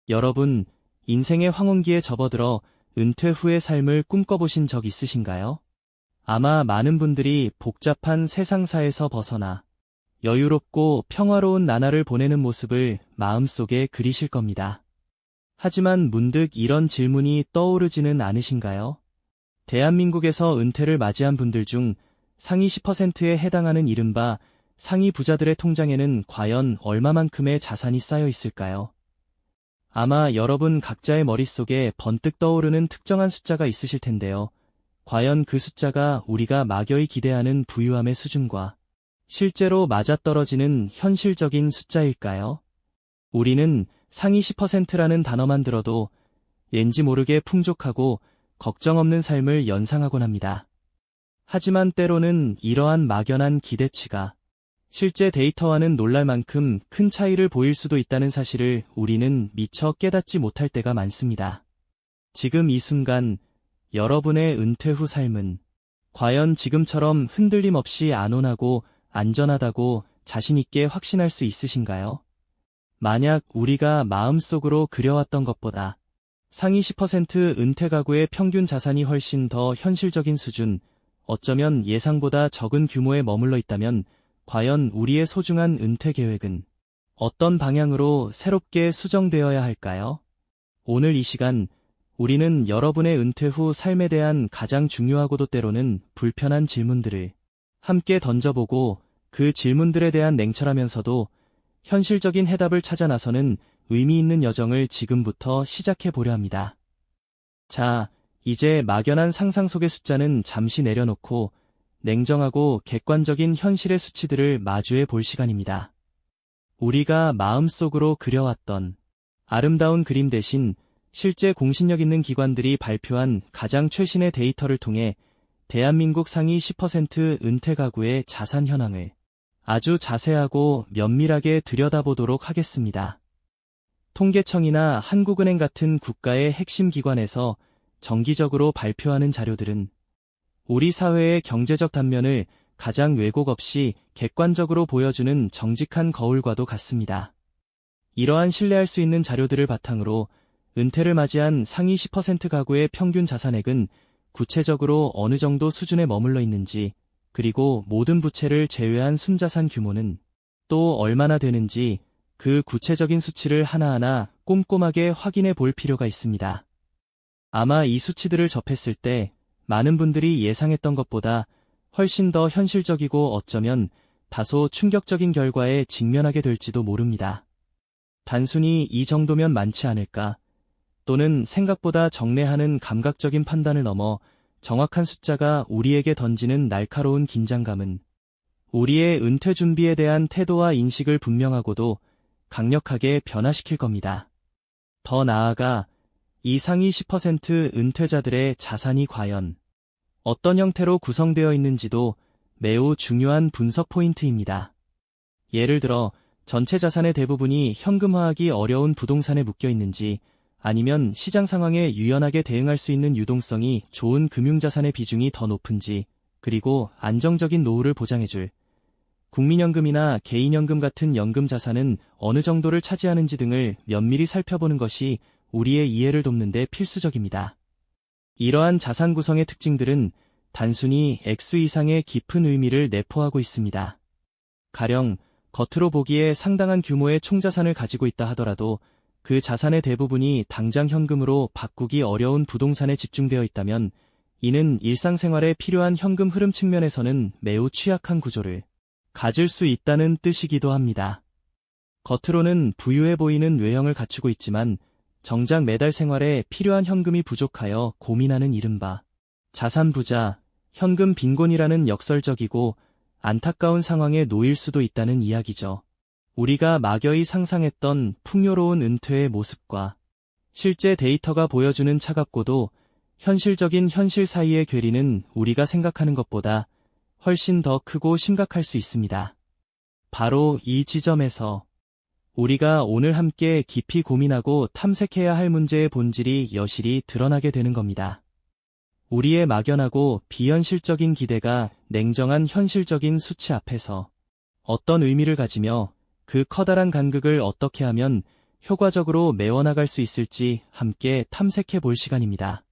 여러분, 인생의 황혼기에 접어들어 은퇴 후의 삶을 꿈꿔보신 적 있으신가요? 아마 많은 분들이 복잡한 세상사에서 벗어나 여유롭고 평화로운 나날을 보내는 모습을 마음속에 그리실 겁니다. 하지만 문득 이런 질문이 떠오르지는 않으신가요? 대한민국에서 은퇴를 맞이한 분들 중 상위 10%에 해당하는 이른바 상위 부자들의 통장에는 과연 얼마만큼의 자산이 쌓여 있을까요? 아마 여러분 각자의 머릿속에 번뜩 떠오르는 특정한 숫자가 있으실 텐데요. 과연 그 숫자가 우리가 막연히 기대하는 부유함의 수준과 실제로 맞아떨어지는 현실적인 숫자일까요? 우리는 상위 10%라는 단어만 들어도 왠지 모르게 풍족하고 걱정 없는 삶을 연상하곤 합니다. 하지만 때로는 이러한 막연한 기대치가 실제 데이터와는 놀랄 만큼 큰 차이를 보일 수도 있다는 사실을 우리는 미처 깨닫지 못할 때가 많습니다. 지금 이 순간 여러분의 은퇴 후 삶은 과연 지금처럼 흔들림 없이 안온하고 안전하다고 자신있게 확신할 수 있으신가요? 만약 우리가 마음속으로 그려왔던 것보다 상위 10% 은퇴 가구의 평균 자산이 훨씬 더 현실적인 수준, 어쩌면 예상보다 적은 규모에 머물러 있다면 과연 우리의 소중한 은퇴 계획은 어떤 방향으로 새롭게 수정되어야 할까요? 오늘 이 시간 우리는 여러분의 은퇴 후 삶에 대한 가장 중요하고도 때로는 불편한 질문들을 함께 던져보고 그 질문들에 대한 냉철하면서도 현실적인 해답을 찾아 나서는 의미 있는 여정을 지금부터 시작해 보려 합니다. 자, 이제 막연한 상상 속의 숫자는 잠시 내려놓고 냉정하고 객관적인 현실의 수치들을 마주해 볼 시간입니다. 우리가 마음속으로 그려왔던 아름다운 그림 대신 실제 공신력 있는 기관들이 발표한 가장 최신의 데이터를 통해 대한민국 상위 10% 은퇴 가구의 자산 현황을 아주 자세하고 면밀하게 들여다보도록 하겠습니다. 통계청이나 한국은행 같은 국가의 핵심 기관에서 정기적으로 발표하는 자료들은 우리 사회의 경제적 단면을 가장 왜곡 없이 객관적으로 보여주는 정직한 거울과도 같습니다. 이러한 신뢰할 수 있는 자료들을 바탕으로 은퇴를 맞이한 상위 10% 가구의 평균 자산액은 구체적으로 어느 정도 수준에 머물러 있는지, 그리고 모든 부채를 제외한 순자산 규모는 또 얼마나 되는지 그 구체적인 수치를 하나하나 꼼꼼하게 확인해 볼 필요가 있습니다. 아마 이 수치들을 접했을 때 많은 분들이 예상했던 것보다 훨씬 더 현실적이고 어쩌면 다소 충격적인 결과에 직면하게 될지도 모릅니다. 단순히 이 정도면 많지 않을까, 또는 생각보다 적네하는 감각적인 판단을 넘어 정확한 숫자가 우리에게 던지는 날카로운 긴장감은 우리의 은퇴 준비에 대한 태도와 인식을 분명하고도 강력하게 변화시킬 겁니다. 더 나아가 이 상위 10% 은퇴자들의 자산이 과연 어떤 형태로 구성되어 있는지도 매우 중요한 분석 포인트입니다. 예를 들어 전체 자산의 대부분이 현금화하기 어려운 부동산에 묶여 있는지, 아니면 시장 상황에 유연하게 대응할 수 있는 유동성이 좋은 금융자산의 비중이 더 높은지, 그리고 안정적인 노후를 보장해줄 국민연금이나 개인연금 같은 연금 자산은 어느 정도를 차지하는지 등을 면밀히 살펴보는 것이 우리의 이해를 돕는 데 필수적입니다. 이러한 자산 구성의 특징들은 단순히 액수 이상의 깊은 의미를 내포하고 있습니다. 가령 겉으로 보기에 상당한 규모의 총자산을 가지고 있다 하더라도 그 자산의 대부분이 당장 현금으로 바꾸기 어려운 부동산에 집중되어 있다면 이는 일상생활에 필요한 현금 흐름 측면에서는 매우 취약한 구조를 가질 수 있다는 뜻이기도 합니다. 겉으로는 부유해 보이는 외형을 갖추고 있지만 정작 매달 생활에 필요한 현금이 부족하여 고민하는 이른바 자산 부자, 현금 빈곤이라는 역설적이고 안타까운 상황에 놓일 수도 있다는 이야기죠. 우리가 막연히 상상했던 풍요로운 은퇴의 모습과 실제 데이터가 보여주는 차갑고도 현실적인 현실 사이의 괴리는 우리가 생각하는 것보다 훨씬 더 크고 심각할 수 있습니다. 바로 이 지점에서 우리가 오늘 함께 깊이 고민하고 탐색해야 할 문제의 본질이 여실히 드러나게 되는 겁니다. 우리의 막연하고 비현실적인 기대가 냉정한 현실적인 수치 앞에서 어떤 의미를 가지며 그 커다란 간극을 어떻게 하면 효과적으로 메워나갈 수 있을지 함께 탐색해 볼 시간입니다.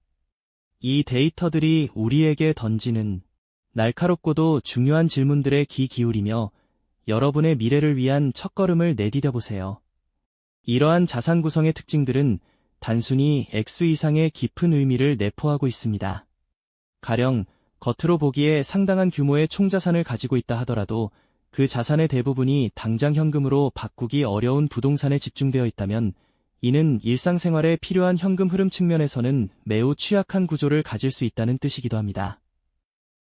이 데이터들이 우리에게 던지는 날카롭고도 중요한 질문들에 귀 기울이며 여러분의 미래를 위한 첫걸음을 내디뎌 보세요. 이러한 자산 구성의 특징들은 단순히 액수 이상의 깊은 의미를 내포하고 있습니다. 가령 겉으로 보기에 상당한 규모의 총자산을 가지고 있다 하더라도 그 자산의 대부분이 당장 현금으로 바꾸기 어려운 부동산에 집중되어 있다면 이는 일상생활에 필요한 현금 흐름 측면에서는 매우 취약한 구조를 가질 수 있다는 뜻이기도 합니다.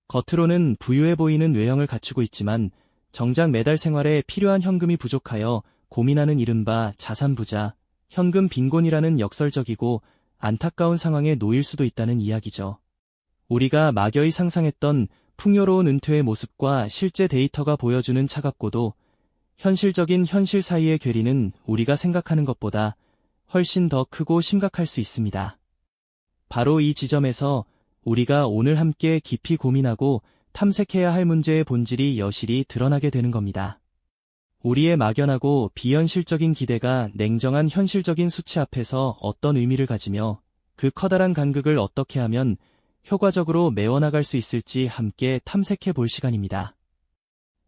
겉으로는 부유해 보이는 외형을 갖추고 있지만 정작 매달 생활에 필요한 현금이 부족하여 고민하는 이른바 자산부자, 현금 빈곤이라는 역설적이고 안타까운 상황에 놓일 수도 있다는 이야기죠. 우리가 막연히 상상했던 풍요로운 은퇴의 모습과 실제 데이터가 보여주는 차갑고도 현실적인 현실 사이의 괴리는 우리가 생각하는 것보다 훨씬 더 크고 심각할 수 있습니다. 바로 이 지점에서 우리가 오늘 함께 깊이 고민하고 탐색해야 할 문제의 본질이 여실히 드러나게 되는 겁니다. 우리의 막연하고 비현실적인 기대가 냉정한 현실적인 수치 앞에서 어떤 의미를 가지며 그 커다란 간극을 어떻게 하면 효과적으로 메워나갈 수 있을지 함께 탐색해 볼 시간입니다.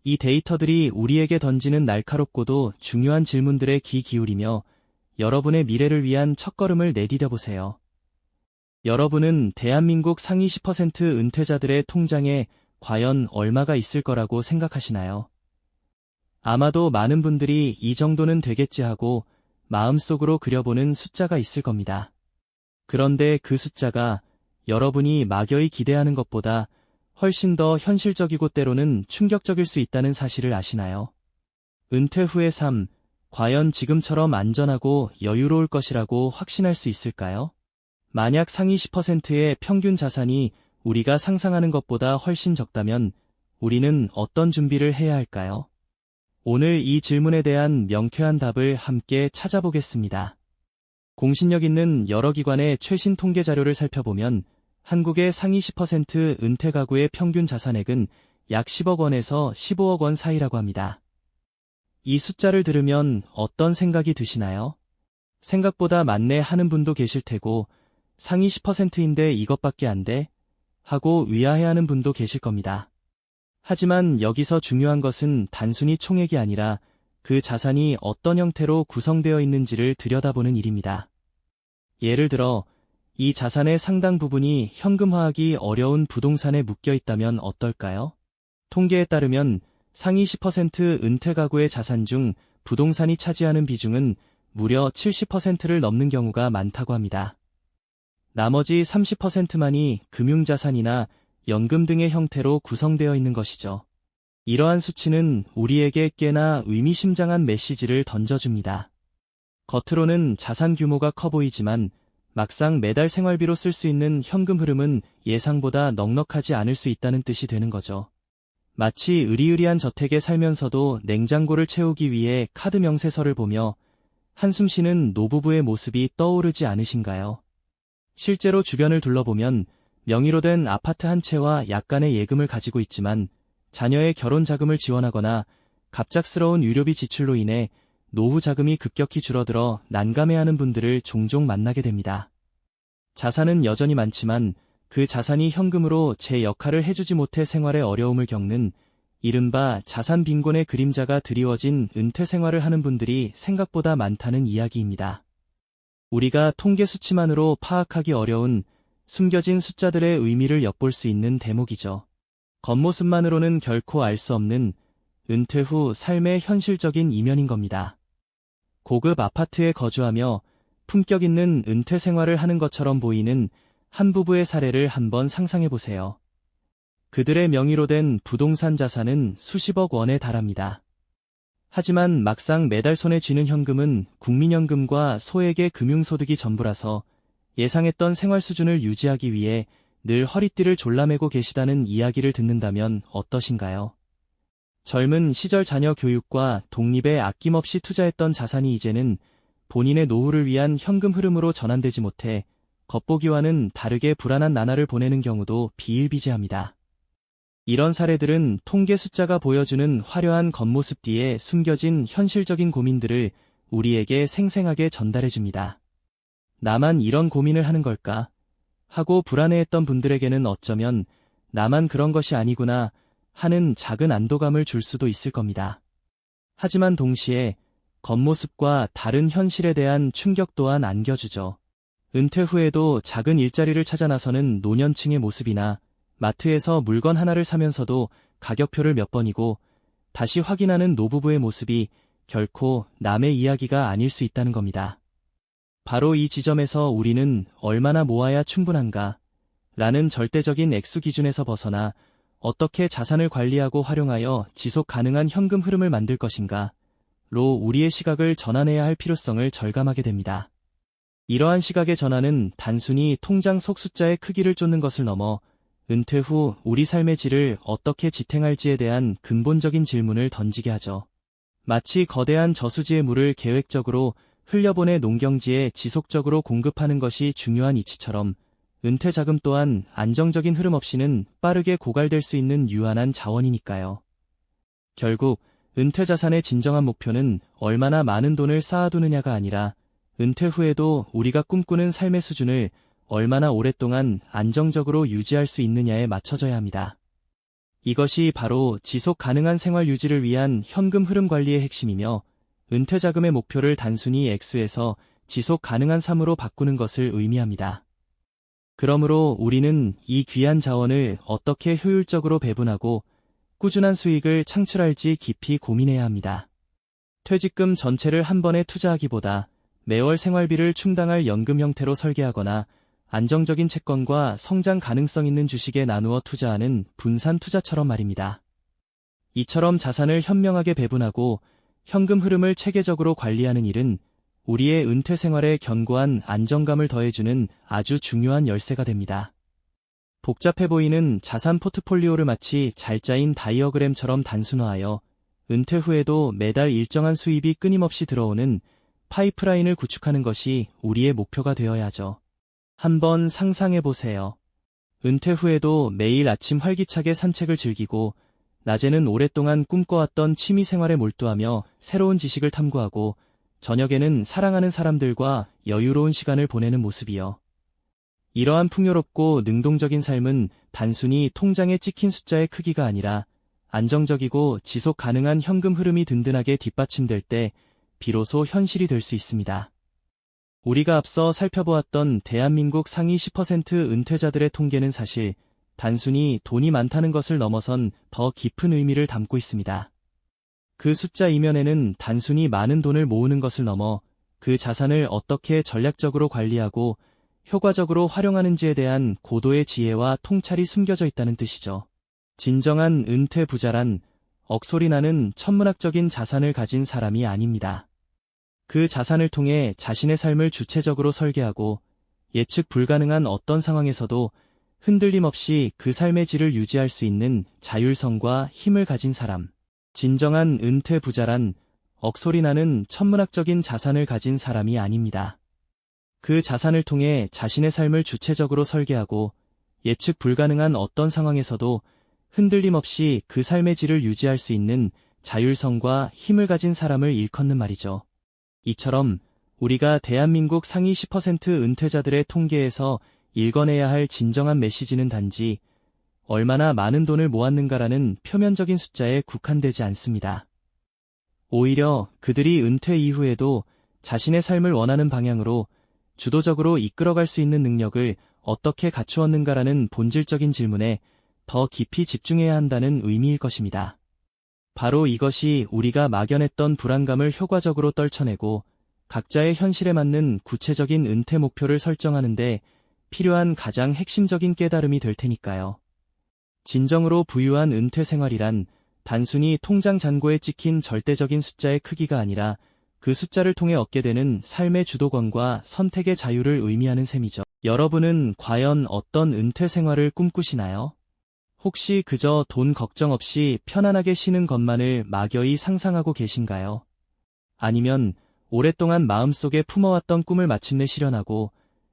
이 데이터들이 우리에게 던지는 날카롭고도 중요한 질문들에 귀 기울이며 여러분의 미래를 위한 첫걸음을 내디뎌 보세요. 여러분은 대한민국 상위 10% 은퇴자들의 통장에 과연 얼마가 있을 거라고 생각하시나요? 아마도 많은 분들이 이 정도는 되겠지 하고 마음속으로 그려보는 숫자가 있을 겁니다. 그런데 그 숫자가 여러분이 막연히 기대하는 것보다 훨씬 더 현실적이고 때로는 충격적일 수 있다는 사실을 아시나요? 은퇴 후의 삶, 과연 지금처럼 안전하고 여유로울 것이라고 확신할 수 있을까요? 만약 상위 10%의 평균 자산이 우리가 상상하는 것보다 훨씬 적다면 우리는 어떤 준비를 해야 할까요? 오늘 이 질문에 대한 명쾌한 답을 함께 찾아보겠습니다. 공신력 있는 여러 기관의 최신 통계 자료를 살펴보면 한국의 상위 10% 은퇴 가구의 평균 자산액은 약 10억 원에서 15억 원 사이라고 합니다. 이 숫자를 들으면 어떤 생각이 드시나요? 생각보다 많네 하는 분도 계실 테고 상위 10%인데 이것밖에 안 돼? 하고 의아해하는 분도 계실 겁니다. 하지만 여기서 중요한 것은 단순히 총액이 아니라 그 자산이 어떤 형태로 구성되어 있는지를 들여다보는 일입니다. 예를 들어 이 자산의 상당 부분이 현금화하기 어려운 부동산에 묶여 있다면 어떨까요? 통계에 따르면 상위 10% 은퇴 가구의 자산 중 부동산이 차지하는 비중은 무려 70%를 넘는 경우가 많다고 합니다. 나머지 30%만이 금융자산이나 연금 등의 형태로 구성되어 있는 것이죠. 이러한 수치는 우리에게 꽤나 의미심장한 메시지를 던져줍니다. 겉으로는 자산 규모가 커 보이지만 막상 매달 생활비로 쓸 수 있는 현금 흐름은 예상보다 넉넉하지 않을 수 있다는 뜻이 되는 거죠. 마치 의리의리한 저택에 살면서도 냉장고를 채우기 위해 카드 명세서를 보며 한숨 쉬는 노부부의 모습이 떠오르지 않으신가요? 실제로 주변을 둘러보면 명의로 된 아파트 한 채와 약간의 예금을 가지고 있지만 자녀의 결혼 자금을 지원하거나 갑작스러운 유료비 지출로 인해 노후 자금이 급격히 줄어들어 난감해하는 분들을 종종 만나게 됩니다. 자산은 여전히 많지만 그 자산이 현금으로 제 역할을 해주지 못해 생활에 어려움을 겪는 이른바 자산 빈곤의 그림자가 드리워진 은퇴 생활을 하는 분들이 생각보다 많다는 이야기입니다. 우리가 통계 수치만으로 파악하기 어려운 숨겨진 숫자들의 의미를 엿볼 수 있는 대목이죠. 겉모습만으로는 결코 알 수 없는 은퇴 후 삶의 현실적인 이면인 겁니다. 고급 아파트에 거주하며 품격 있는 은퇴 생활을 하는 것처럼 보이는 한 부부의 사례를 한번 상상해 보세요. 그들의 명의로 된 부동산 자산은 수십억 원에 달합니다. 하지만 막상 매달 손에 쥐는 현금은 국민연금과 소액의 금융소득이 전부라서 예상했던 생활 수준을 유지하기 위해 늘 허리띠를 졸라매고 계시다는 이야기를 듣는다면 어떠신가요? 젊은 시절 자녀 교육과 독립에 아낌없이 투자했던 자산이 이제는 본인의 노후를 위한 현금 흐름으로 전환되지 못해 겉보기와는 다르게 불안한 나날을 보내는 경우도 비일비재합니다. 이런 사례들은 통계 숫자가 보여주는 화려한 겉모습 뒤에 숨겨진 현실적인 고민들을 우리에게 생생하게 전달해줍니다. 나만 이런 고민을 하는 걸까? 하고 불안해했던 분들에게는 어쩌면 나만 그런 것이 아니구나 하는 작은 안도감을 줄 수도 있을 겁니다. 하지만 동시에 겉모습과 다른 현실에 대한 충격 또한 안겨주죠. 은퇴 후에도 작은 일자리를 찾아 나서는 노년층의 모습이나 마트에서 물건 하나를 사면서도 가격표를 몇 번이고 다시 확인하는 노부부의 모습이 결코 남의 이야기가 아닐 수 있다는 겁니다. 바로 이 지점에서 우리는 얼마나 모아야 충분한가 라는 절대적인 액수 기준에서 벗어나 어떻게 자산을 관리하고 활용하여 지속 가능한 현금 흐름을 만들 것인가 로 우리의 시각을 전환해야 할 필요성을 절감하게 됩니다. 이러한 시각의 전환은 단순히 통장 속 숫자의 크기를 쫓는 것을 넘어 은퇴 후 우리 삶의 질을 어떻게 지탱할지에 대한 근본적인 질문을 던지게 하죠. 마치 거대한 저수지의 물을 계획적으로 흘려보내 농경지에 지속적으로 공급하는 것이 중요한 이치처럼 은퇴 자금 또한 안정적인 흐름 없이는 빠르게 고갈될 수 있는 유한한 자원이니까요. 결국 은퇴 자산의 진정한 목표는 얼마나 많은 돈을 쌓아두느냐가 아니라 은퇴 후에도 우리가 꿈꾸는 삶의 수준을 얼마나 오랫동안 안정적으로 유지할 수 있느냐에 맞춰져야 합니다. 이것이 바로 지속 가능한 생활 유지를 위한 현금 흐름 관리의 핵심이며 은퇴 자금의 목표를 단순히 액수에서 지속 가능한 삶으로 바꾸는 것을 의미합니다. 그러므로 우리는 이 귀한 자원을 어떻게 효율적으로 배분하고 꾸준한 수익을 창출할지 깊이 고민해야 합니다. 퇴직금 전체를 한 번에 투자하기보다 매월 생활비를 충당할 연금 형태로 설계하거나 안정적인 채권과 성장 가능성 있는 주식에 나누어 투자하는 분산 투자처럼 말입니다. 이처럼 자산을 현명하게 배분하고 현금 흐름을 체계적으로 관리하는 일은 우리의 은퇴 생활에 견고한 안정감을 더해주는 아주 중요한 열쇠가 됩니다. 복잡해 보이는 자산 포트폴리오를 마치 잘 짜인 다이어그램처럼 단순화하여 은퇴 후에도 매달 일정한 수입이 끊임없이 들어오는 파이프라인을 구축하는 것이 우리의 목표가 되어야 하죠. 한번 상상해 보세요. 은퇴 후에도 매일 아침 활기차게 산책을 즐기고 낮에는 오랫동안 꿈꿔왔던 취미 생활에 몰두하며 새로운 지식을 탐구하고 저녁에는 사랑하는 사람들과 여유로운 시간을 보내는 모습이요. 이러한 풍요롭고 능동적인 삶은 단순히 통장에 찍힌 숫자의 크기가 아니라 안정적이고 지속 가능한 현금 흐름이 든든하게 뒷받침될 때 비로소 현실이 될 수 있습니다. 우리가 앞서 살펴보았던 대한민국 상위 10% 은퇴자들의 통계는 사실 단순히 돈이 많다는 것을 넘어선 더 깊은 의미를 담고 있습니다. 그 숫자 이면에는 단순히 많은 돈을 모으는 것을 넘어 그 자산을 어떻게 전략적으로 관리하고 효과적으로 활용하는지에 대한 고도의 지혜와 통찰이 숨겨져 있다는 뜻이죠. 진정한 은퇴 부자란 억소리 나는 천문학적인 자산을 가진 사람이 아닙니다. 그 자산을 통해 자신의 삶을 주체적으로 설계하고 예측 불가능한 어떤 상황에서도 흔들림 없이 그 삶의 질을 유지할 수 있는 자율성과 힘을 가진 사람. 진정한 은퇴 부자란 억소리 나는 천문학적인 자산을 가진 사람이 아닙니다. 그 자산을 통해 자신의 삶을 주체적으로 설계하고 예측 불가능한 어떤 상황에서도 흔들림 없이 그 삶의 질을 유지할 수 있는 자율성과 힘을 가진 사람을 일컫는 말이죠. 이처럼 우리가 대한민국 상위 10% 은퇴자들의 통계에서 읽어내야 할 진정한 메시지는 단지 얼마나 많은 돈을 모았는가라는 표면적인 숫자에 국한되지 않습니다. 오히려 그들이 은퇴 이후에도 자신의 삶을 원하는 방향으로 주도적으로 이끌어갈 수 있는 능력을 어떻게 갖추었는가라는 본질적인 질문에 더 깊이 집중해야 한다는 의미일 것입니다. 바로 이것이 우리가 막연했던 불안감을 효과적으로 떨쳐내고 각자의 현실에 맞는 구체적인 은퇴 목표를 설정하는 데 필요한 가장 핵심적인 깨달음이 될 테니까요. 진정으로 부유한 은퇴 생활이란 단순히 통장 잔고에 찍힌 절대적인 숫자의 크기가 아니라 그 숫자를 통해 얻게 되는 삶의 주도권과 선택의 자유를 의미하는 셈이죠. 여러분은 과연 어떤 은퇴 생활을 꿈꾸시나요? 혹시 그저 돈 걱정 없이 편안하게 쉬는 것만을 막연히 상상하고 계신가요? 아니면 오랫동안 마음속에 품어왔던 꿈을 마침내 실현하고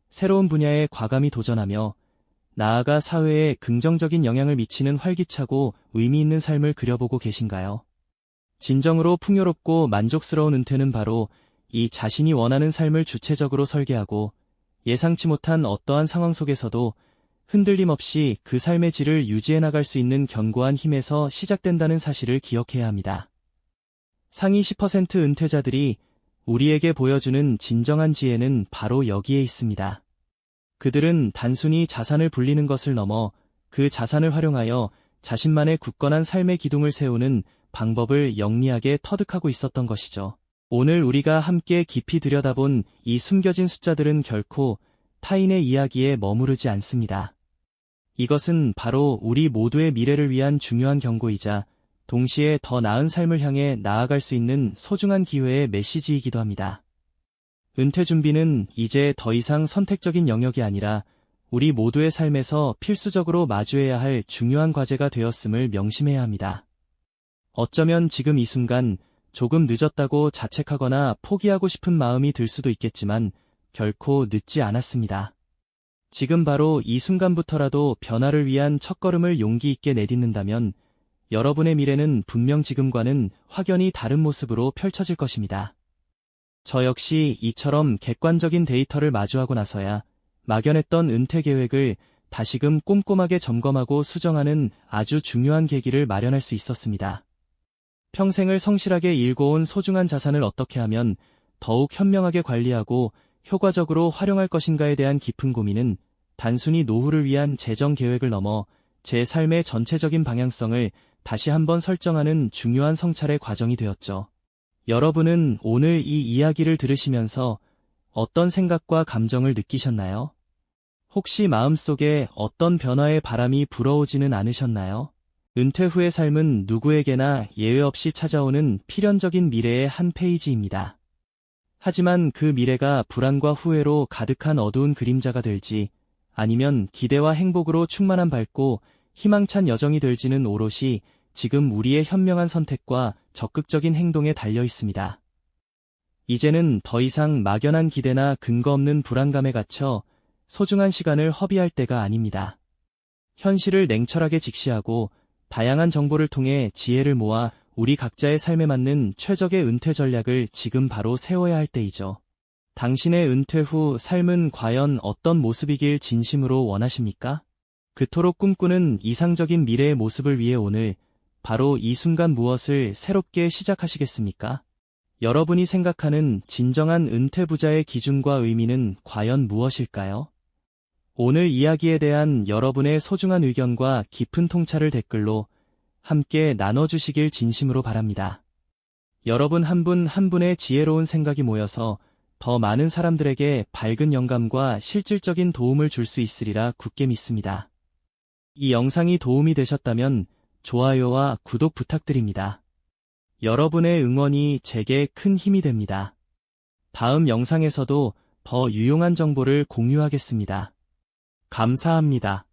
새로운 분야에 과감히 도전하며 나아가 사회에 긍정적인 영향을 미치는 활기차고 의미 있는 삶을 그려보고 계신가요? 진정으로 풍요롭고 만족스러운 은퇴는 바로 이 자신이 원하는 삶을 주체적으로 설계하고 예상치 못한 어떠한 상황 속에서도 흔들림 없이 그 삶의 질을 유지해 나갈 수 있는 견고한 힘에서 시작된다는 사실을 기억해야 합니다. 상위 10% 은퇴자들이 우리에게 보여주는 진정한 지혜는 바로 여기에 있습니다. 그들은 단순히 자산을 불리는 것을 넘어 그 자산을 활용하여 자신만의 굳건한 삶의 기둥을 세우는 방법을 영리하게 터득하고 있었던 것이죠. 오늘 우리가 함께 깊이 들여다본 이 숨겨진 숫자들은 결코 타인의 이야기에 머무르지 않습니다. 이것은 바로 우리 모두의 미래를 위한 중요한 경고이자 동시에 더 나은 삶을 향해 나아갈 수 있는 소중한 기회의 메시지이기도 합니다. 은퇴 준비는 이제 더 이상 선택적인 영역이 아니라 우리 모두의 삶에서 필수적으로 마주해야 할 중요한 과제가 되었음을 명심해야 합니다. 어쩌면 지금 이 순간 조금 늦었다고 자책하거나 포기하고 싶은 마음이 들 수도 있겠지만 결코 늦지 않았습니다. 지금 바로 이 순간부터라도 변화를 위한 첫걸음을 용기 있게 내딛는다면 여러분의 미래는 분명 지금과는 확연히 다른 모습으로 펼쳐질 것입니다. 저 역시 이처럼 객관적인 데이터를 마주하고 나서야 막연했던 은퇴 계획을 다시금 꼼꼼하게 점검하고 수정하는 아주 중요한 계기를 마련할 수 있었습니다. 평생을 성실하게 일궈온 소중한 자산을 어떻게 하면 더욱 현명하게 관리하고 효과적으로 활용할 것인가에 대한 깊은 고민은 단순히 노후를 위한 재정 계획을 넘어 제 삶의 전체적인 방향성을 다시 한번 설정하는 중요한 성찰의 과정이 되었죠. 여러분은 오늘 이 이야기를 들으시면서 어떤 생각과 감정을 느끼셨나요? 혹시 마음속에 어떤 변화의 바람이 불어오지는 않으셨나요? 은퇴 후의 삶은 누구에게나 예외 없이 찾아오는 필연적인 미래의 한 페이지입니다. 하지만 그 미래가 불안과 후회로 가득한 어두운 그림자가 될지 아니면 기대와 행복으로 충만한 밝고 희망찬 여정이 될지는 오롯이 지금 우리의 현명한 선택과 적극적인 행동에 달려 있습니다. 이제는 더 이상 막연한 기대나 근거 없는 불안감에 갇혀 소중한 시간을 허비할 때가 아닙니다. 현실을 냉철하게 직시하고 다양한 정보를 통해 지혜를 모아 우리 각자의 삶에 맞는 최적의 은퇴 전략을 지금 바로 세워야 할 때이죠. 당신의 은퇴 후 삶은 과연 어떤 모습이길 진심으로 원하십니까? 그토록 꿈꾸는 이상적인 미래의 모습을 위해 오늘 바로 이 순간 무엇을 새롭게 시작하시겠습니까? 여러분이 생각하는 진정한 은퇴 부자의 기준과 의미는 과연 무엇일까요? 오늘 이야기에 대한 여러분의 소중한 의견과 깊은 통찰을 댓글로 함께 나눠주시길 진심으로 바랍니다. 여러분 한 분 한 분의 지혜로운 생각이 모여서 더 많은 사람들에게 밝은 영감과 실질적인 도움을 줄 수 있으리라 굳게 믿습니다. 이 영상이 도움이 되셨다면 좋아요와 구독 부탁드립니다. 여러분의 응원이 제게 큰 힘이 됩니다. 다음 영상에서도 더 유용한 정보를 공유하겠습니다. 감사합니다.